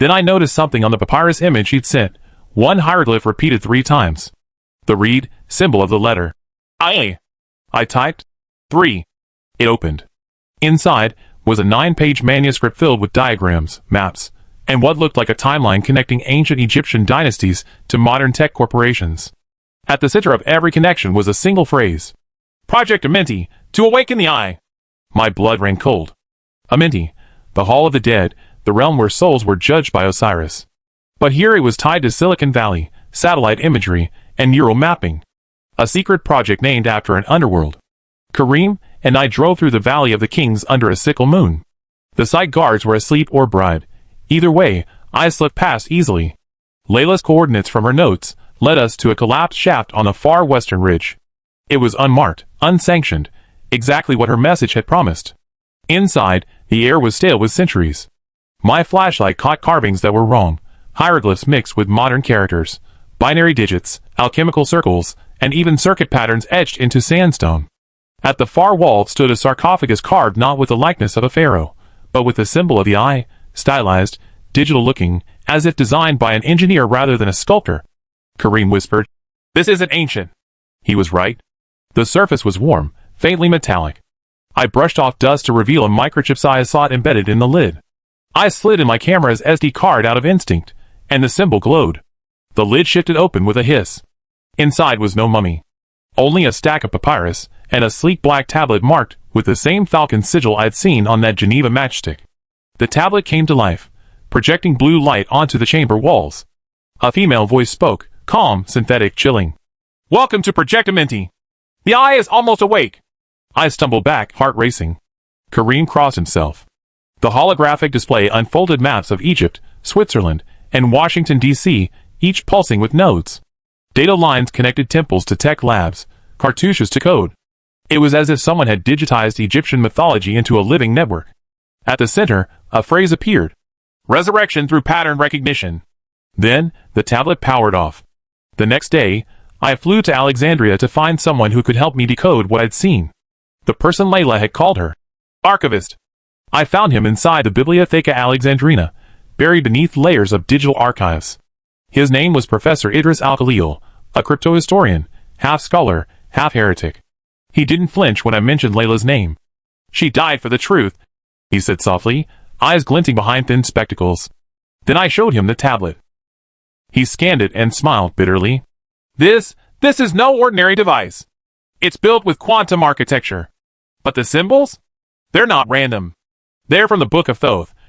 Then I noticed something on the papyrus image he'd sent. One hieroglyph repeated 3 times. The reed symbol of the letter I. I typed 3. It opened. Inside was a 9-page manuscript filled with diagrams, maps, and what looked like a timeline connecting ancient Egyptian dynasties to modern tech corporations. At the center of every connection was a single phrase. Project Amenti, to awaken the eye. My blood ran cold. Amenti, the Hall of the Dead, the realm where souls were judged by Osiris. But here it was tied to Silicon Valley, satellite imagery, and neural mapping. A secret project named after an underworld. Kareem and I drove through the Valley of the Kings under a sickle moon. The site guards were asleep or bribed. Either way, I slipped past easily. Layla's coordinates from her notes led us to a collapsed shaft on the far western ridge. It was unmarked, unsanctioned, exactly what her message had promised. Inside, the air was stale with centuries. My flashlight caught carvings that were wrong, hieroglyphs mixed with modern characters, binary digits, alchemical circles, and even circuit patterns etched into sandstone. At the far wall stood a sarcophagus carved not with the likeness of a pharaoh, but with the symbol of the eye, stylized, digital-looking, as if designed by an engineer rather than a sculptor. Kareem whispered, "This isn't ancient." He was right. The surface was warm, faintly metallic. I brushed off dust to reveal a microchip-sized slot embedded in the lid. I slid in my camera's SD card out of instinct, and the symbol glowed. The lid shifted open with a hiss. Inside was no mummy. Only a stack of papyrus, and a sleek black tablet marked with the same falcon sigil I'd seen on that Geneva matchstick. The tablet came to life, projecting blue light onto the chamber walls. A female voice spoke, calm, synthetic, chilling. "Welcome to Project Amenti. The eye is almost awake." I stumbled back, heart racing. Kareem crossed himself. The holographic display unfolded maps of Egypt, Switzerland, and Washington, D.C., each pulsing with nodes. Data lines connected temples to tech labs, cartouches to code. It was as if someone had digitized Egyptian mythology into a living network. At the center, a phrase appeared. Resurrection through pattern recognition. Then, the tablet powered off. The next day, I flew to Alexandria to find someone who could help me decode what I'd seen. The person Layla had called her. Archivist. I found him inside the Bibliotheca Alexandrina, buried beneath layers of digital archives. His name was Professor Idris Al-Khalil, a cryptohistorian, half scholar, half heretic. He didn't flinch when I mentioned Layla's name. "She died for the truth," he said softly, eyes glinting behind thin spectacles. Then I showed him the tablet. He scanned it and smiled bitterly. This is no ordinary device. It's built with quantum architecture. But the symbols? They're not random. They're from the Book of Thoth,